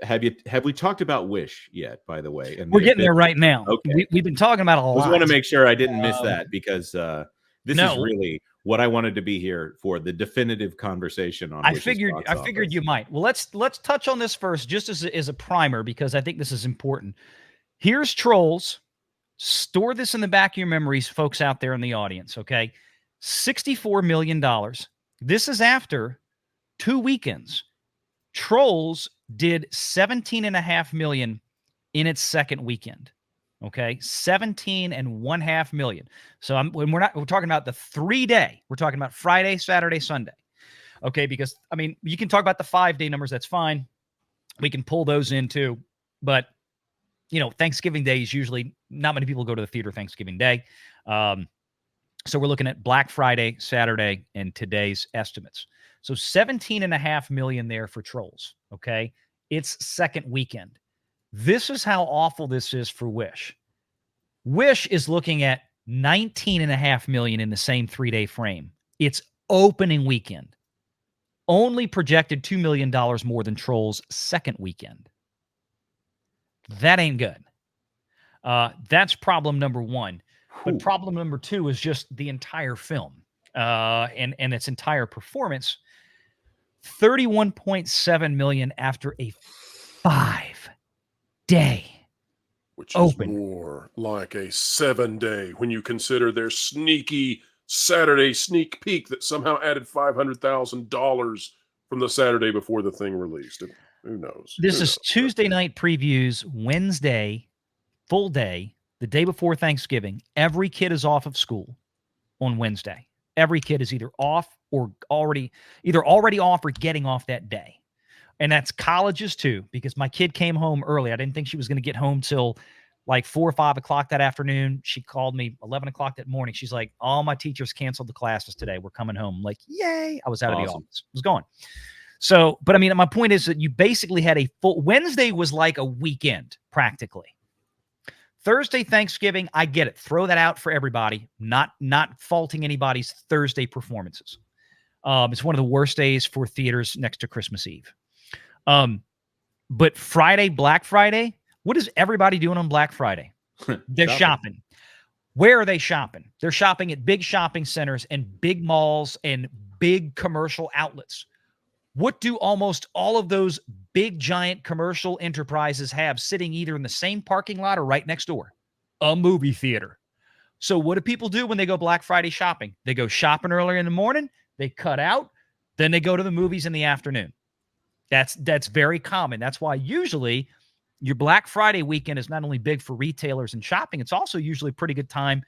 have we talked about Wish yet? By the way, and we're getting there right now. Okay, We've been talking about it a lot. I just want to make sure I didn't miss that, because this is No. really what I wanted to be here for, the definitive conversation on. I figured you might. Well, let's touch on this first, just as a primer, because I think this is important. Here's Trolls. Store this in the back of your memories, folks out there in the audience. Okay, $64 million. This is after 2 weekends. Trolls did $17.5 million in its second weekend. Okay, 17.5 million. So we're talking about the 3-day. We're talking about Friday, Saturday, Sunday. Okay, because I mean, you can talk about the 5-day numbers. That's fine. We can pull those in too. But Thanksgiving Day is usually not many people go to the theater Thanksgiving Day. So we're looking at Black Friday, Saturday, and today's estimates. So 17.5 million there for Trolls. Okay, it's second weekend. This is how awful this is for Wish. Wish is looking at 19.5 million in the same 3-day frame. It's opening weekend. Only projected $2 million more than Trolls' second weekend. That ain't good. That's problem number one. But problem number two is just the entire film and its entire performance. 31.7 million after a 5-day. Which is more like a 7-day when you consider their sneaky Saturday sneak peek that somehow added $500,000 from the Saturday before the thing released. Who knows? This is Tuesday night previews, Wednesday, full day, the day before Thanksgiving. Every kid is off of school on Wednesday. Every kid is either off or already off or getting off that day. And that's colleges too, because my kid came home early. I didn't think she was going to get home till like 4 or 5 o'clock that afternoon. She called me 11 o'clock that morning. She's like, all my teachers canceled the classes today. We're coming home. I'm like, yay. I was out of the office. I was gone. So, but I mean, my point is that you basically had a full Wednesday was like a weekend practically. Thursday, Thanksgiving, I get it. Throw that out for everybody. Not faulting anybody's Thursday performances. It's one of the worst days for theaters next to Christmas Eve. But Friday, Black Friday, what is everybody doing on Black Friday? They're shopping. Where are they shopping? They're shopping at big shopping centers and big malls and big commercial outlets. What do almost all of those big, giant commercial enterprises have sitting either in the same parking lot or right next door? A movie theater. So what do people do when they go Black Friday shopping? They go shopping earlier in the morning, they cut out, then they go to the movies in the afternoon. That's very common. That's why usually your Black Friday weekend is not only big for retailers and shopping, it's also usually a pretty good time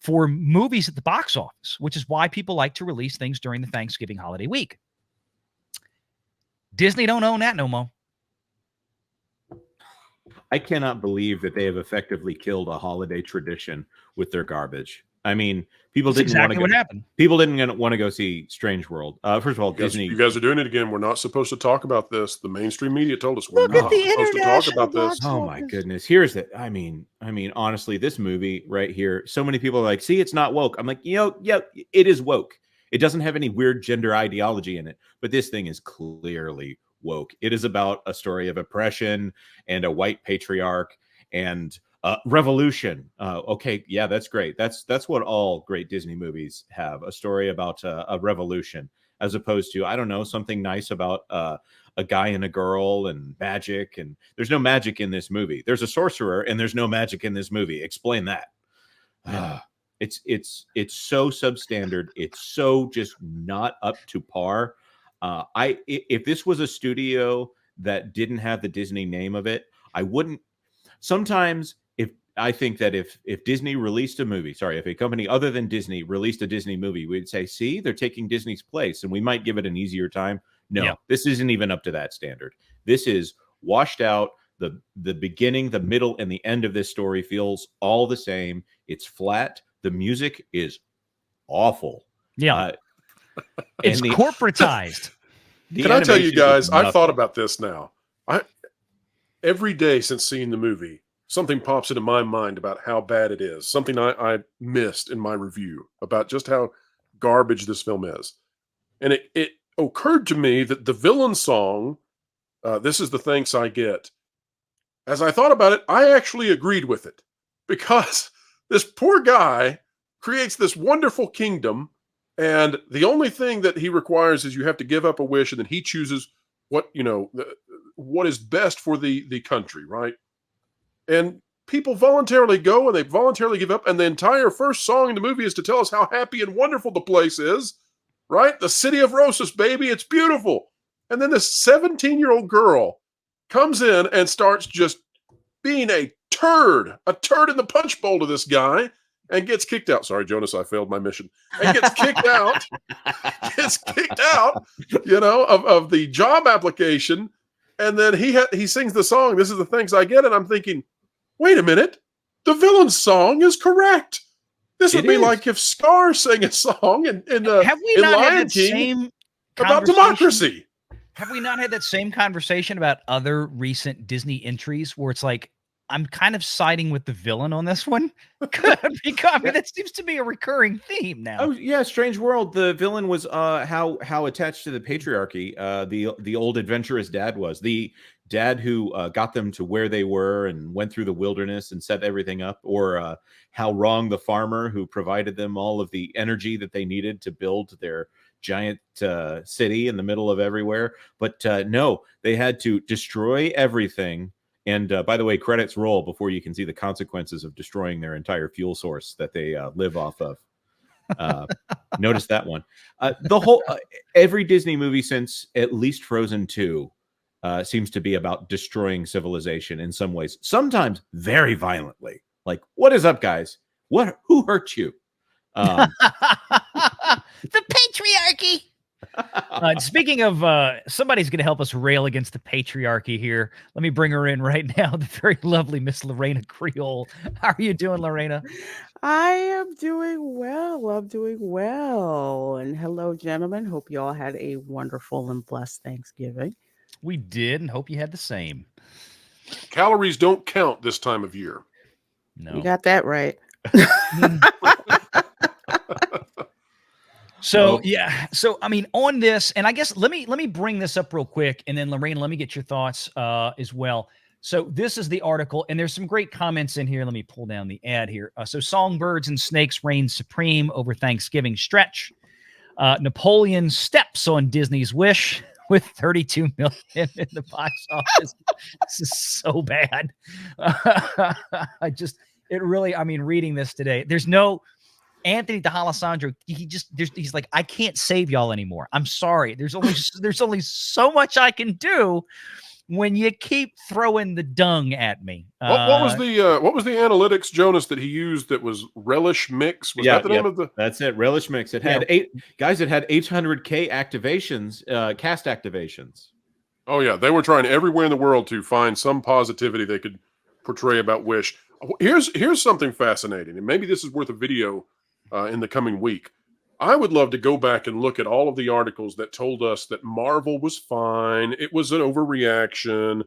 for movies at the box office, which is why people like to release things during the Thanksgiving holiday week. Disney don't own that no more. I cannot believe that they have effectively killed a holiday tradition with their garbage. I mean, people didn't want to go. What happened? People didn't want to go see Strange World. First of all, Disney. You guys are doing it again. We're not supposed to talk about this. The mainstream media told us we're not supposed to talk about this. Oh my goodness! Here's it. I mean, honestly, this movie right here. So many people are like, "See, it's not woke." I'm like, yeah, it is woke. It doesn't have any weird gender ideology in it, but this thing is clearly woke. It is about a story of oppression and a white patriarch and revolution. Okay, yeah, that's great. That's what all great Disney movies have, a story about a revolution, as opposed to, I don't know, something nice about a guy and a girl and magic. And there's no magic in this movie. There's a sorcerer and there's no magic in this movie. Explain that. It's so substandard. It's so just not up to par. If this was a studio that didn't have the Disney name of it, I wouldn't. Sometimes I think that if Disney released a movie, if a company other than Disney released a Disney movie, we'd say, see, they're taking Disney's place, and we might give it an easier time. No, This isn't even up to that standard. This is washed out. The beginning, the middle, and the end of this story feels all the same. It's flat. The music is awful. Yeah. It's corporatized. Can I tell you guys, I've thought about this now. Every day since seeing the movie, something pops into my mind about how bad it is. Something I missed in my review about just how garbage this film is. And it occurred to me that the villain song This is the thanks I get. As I thought about it, I actually agreed with it because this poor guy creates this wonderful kingdom, and the only thing that he requires is you have to give up a wish, and then he chooses what what is best for the country, right? And people voluntarily go and they voluntarily give up, and the entire first song in the movie is to tell us how happy and wonderful the place is, right? The city of Rosas, baby, it's beautiful. And then this 17-year-old girl comes in and starts just being a turd in the punch bowl to this guy, and gets kicked out. Sorry, Jonas, I failed my mission. And gets kicked out, of the job application. And then he sings the song, "This is the Thanks I Get." And I'm thinking, wait a minute, the villain's song is correct. This would be like if Scar sang a song in Lion King about democracy. Have we not had that same conversation about other recent Disney entries where it's like, I'm kind of siding with the villain on this one? Because that seems to be a recurring theme now. Oh yeah, Strange World. The villain was how attached to the patriarchy the old adventurous dad was. The dad who got them to where they were and went through the wilderness and set everything up, or how wrong the farmer who provided them all of the energy that they needed to build their giant city in the middle of everywhere. But no, they had to destroy everything. And by the way, credits roll before you can see the consequences of destroying their entire fuel source that they live off of. Notice that one. The whole every Disney movie since at least Frozen 2 seems to be about destroying civilization in some ways, sometimes very violently. Like, what is up, guys? Who hurt you? The patriarchy. Speaking of somebody's going to help us rail against the patriarchy here. Let me bring her in right now. The very lovely Miss LaReinaCreole. How are you doing, Lorena? I am doing well. I'm doing well. And hello, gentlemen. Hope you all had a wonderful and blessed Thanksgiving. We did, and hope you had the same. Calories don't count this time of year. No. You got that right. So yeah, so I mean, on this, and I guess let me bring this up real quick, and then Lorena, let me get your thoughts as well. So this is the article, and there's some great comments in here. Let me pull down the ad here. So songbirds and snakes reign supreme over Thanksgiving stretch. Napoleon steps on Disney's wish with 32 million in the box office. This is so bad. Reading this today, there's no Anthony D'Alessandro. He's like, I can't save y'all anymore. I'm sorry. There's only so much I can do when you keep throwing the dung at me. What was the analytics, Jonas, that he used that was Relish Mix? Was that the name of the? That's it, Relish Mix. It had It had 800K activations, cast activations. Oh yeah, they were trying everywhere in the world to find some positivity they could portray about Wish. Here's something fascinating, and maybe this is worth a video in the coming week. I would love to go back and look at all of the articles that told us that Marvel was fine. It was an overreaction.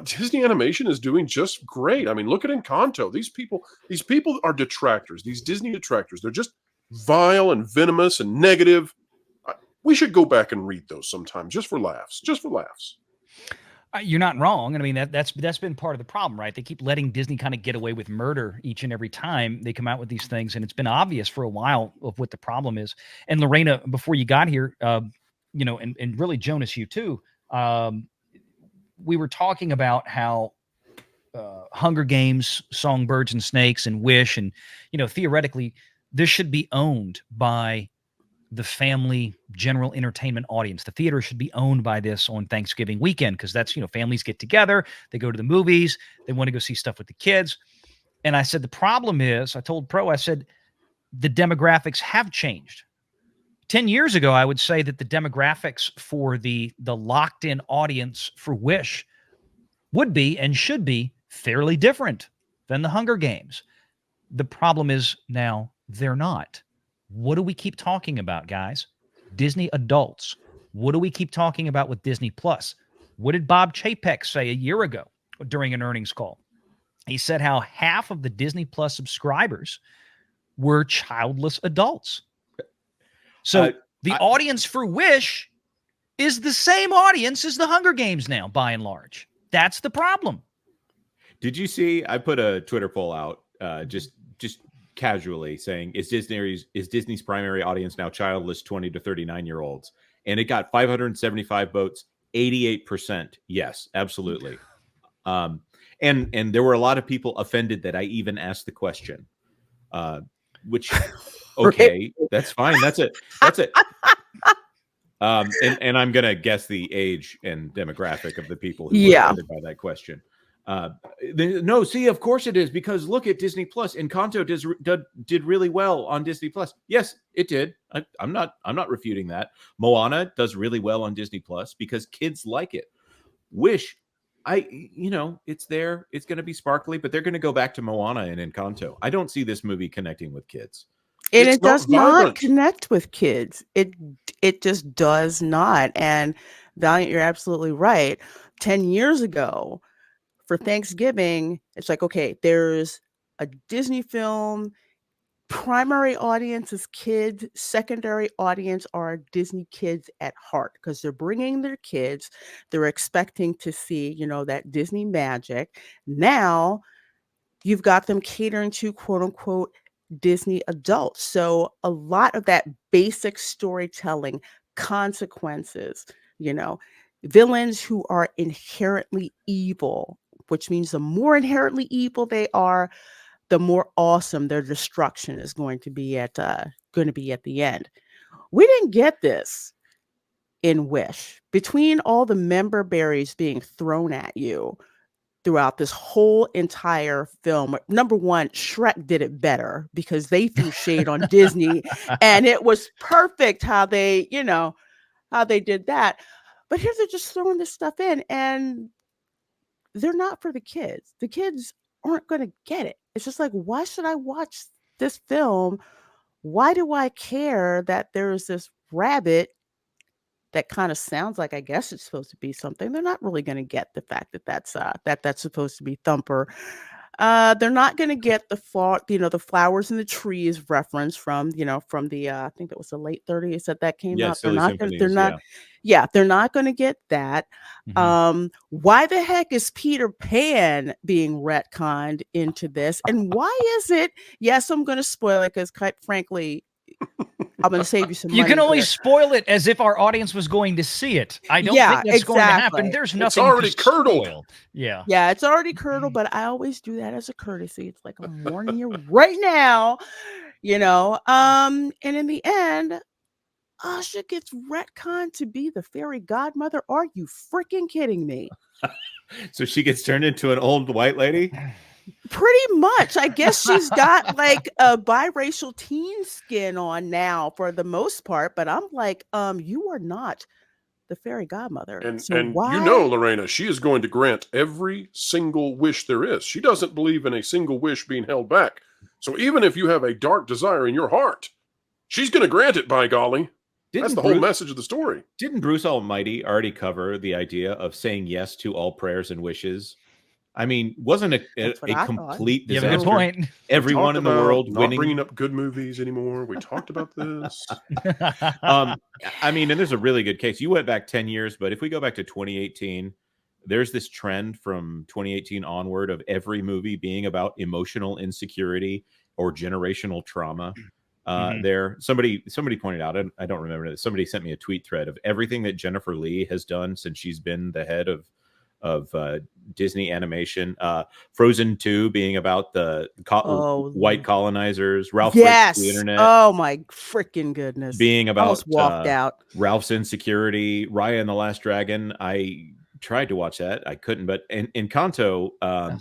Disney Animation is doing just great. I mean, look at Encanto. These people are detractors. These Disney detractors. They're just vile and venomous and negative. We should go back and read those sometime, just for laughs. Just for laughs. You're not wrong. And I mean, that's been part of the problem, right? They keep letting Disney kind of get away with murder each and every time they come out with these things. And it's been obvious for a while of what the problem is. And Lorena, before you got here, and really Jonas, you too, we were talking about how Hunger Games, Songbirds and Snakes and Wish, and, theoretically, this should be owned by the family general entertainment audience. The theater should be owned by this on Thanksgiving weekend, because that's, families get together, they go to the movies, they want to go see stuff with the kids. And I said, the problem is, I told Pro, I said, the demographics have changed. 10 years ago, I would say that the demographics for the locked-in audience for Wish would be and should be fairly different than the Hunger Games. The problem is now they're not. What do we keep talking about, guys? Disney adults. What do we keep talking about with Disney Plus? What did Bob Chapek say a year ago during an earnings call? He said how half of the Disney Plus subscribers were childless adults. So the audience for Wish is the same audience as the Hunger Games now, by and large. That's the problem. Did you see? I put a Twitter poll out, just casually saying, "Is Disney's primary audience now childless 20 to 39-year-olds?" And it got 575 votes, 88%. Yes, absolutely. And there were a lot of people offended that I even asked the question. Which, okay, that's fine. That's it. And I'm gonna guess the age and demographic of the people who were offended by that question. No, see, of course it is, because look at Disney Plus. Encanto did really well on Disney Plus. Yes, it did. I'm not refuting that. Moana does really well on Disney Plus because kids like it. Wish, it's there. It's going to be sparkly, but they're going to go back to Moana and Encanto. I don't see this movie connecting with kids. And It's it does not not vibrant. connect with kids. It just does not. And Valiant, you're absolutely right. 10 years ago, for Thanksgiving, it's like, okay, there's a Disney film. Primary audience is kids. Secondary audience are Disney kids at heart, because they're bringing their kids. They're expecting to see, that Disney magic. Now you've got them catering to quote unquote Disney adults. So a lot of that basic storytelling, consequences, villains who are inherently evil, which means the more inherently evil they are, the more awesome their destruction is going to be at the end. We didn't get this in Wish. Between all the member berries being thrown at you throughout this whole entire film, number one, Shrek did it better because they threw shade on Disney, and it was perfect how they did that. But here they're just throwing this stuff in, and they're not for the kids. The kids aren't going to get it. It's just like, why should I watch this film? Why do I care that there's this rabbit that kind of sounds like, I guess it's supposed to be something? They're not really going to get the fact that that's supposed to be Thumper. They're not going to get the flowers and the trees reference from the I think that was the late 30s that came out. Silly Symphonies, they're not going to get that. Mhm. Why the heck is Peter Pan being retconned into this? And why is it? Yes, I'm going to spoil it because, quite frankly, I'm going to save you some money. You can only here. spoil it as if our audience was going to see it. I don't think that's going to happen. There's nothing already to curdled. spoil. Yeah. Yeah, it's already curdled, but I always do that as a courtesy. It's like, I'm warning you right now, and in the end, Asha gets retconned to be the fairy godmother. Are you freaking kidding me? So she gets turned into an old white lady? Pretty much. I guess she's got like a biracial teen skin on now for the most part, but I'm like, you are not the fairy godmother. And so why? Lorena, she is going to grant every single wish there is. She doesn't believe in a single wish being held back. So even if you have a dark desire in your heart, she's going to grant it, by golly. That's the whole message of the story. Didn't Bruce Almighty already cover the idea of saying yes to all prayers and wishes? I mean, wasn't a complete disaster? You have a good point. Everyone in the world not winning. Bringing up good movies anymore. We talked about this. I mean, and there's a really good case. You went back 10 years, but if we go back to 2018, there's this trend from 2018 onward of every movie being about emotional insecurity or generational trauma. There, somebody pointed out, and I don't remember it. Somebody sent me a tweet thread of everything that Jennifer Lee has done since she's been the head of Disney animation. Frozen 2 being about the white colonizers. Ralph Breaks the Internet. Oh my freaking goodness! Being about almost walked out. Ralph's insecurity. Raya and the Last Dragon. I tried to watch that. I couldn't. But Encanto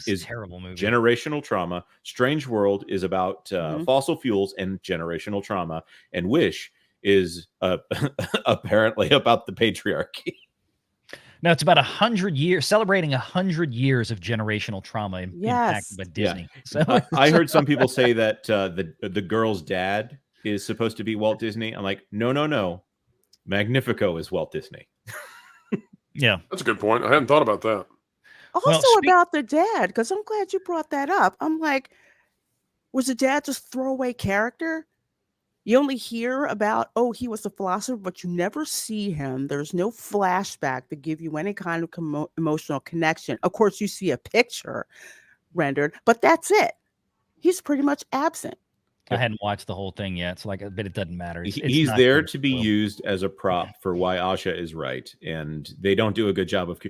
is a terrible movie. Generational trauma. Strange World is about fossil fuels and generational trauma. And Wish is apparently about the patriarchy. No, it's about 100 years, celebrating 100 years of generational trauma impacted by Disney. Yeah. So I heard some people say that the girl's dad is supposed to be Walt Disney. I'm like, no. Magnifico is Walt Disney. Yeah. That's a good point. I hadn't thought about that. Also about the dad, because I'm glad you brought that up. I'm like, was the dad just throwaway character? You only hear about, oh, he was a philosopher, but you never see him. There's no flashback to give you any kind of emotional connection. Of course, you see a picture rendered, but that's it. He's pretty much absent. I hadn't watched the whole thing yet, so but it doesn't matter. He's not there good. to be used as a prop for why Asha is right, and they don't do a good job of.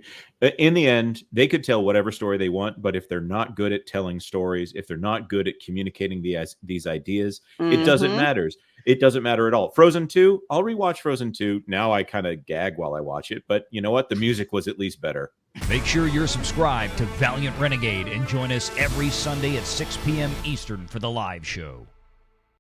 In the end, they could tell whatever story they want, but if they're not good at telling stories, if they're not good at communicating these ideas, it doesn't matter. It doesn't matter at all. Frozen 2, I'll rewatch Frozen 2. Now I kind of gag while I watch it, but you know what? The music was at least better. Make sure you're subscribed to Valiant Renegade and join us every Sunday at 6 p.m. Eastern for the live show.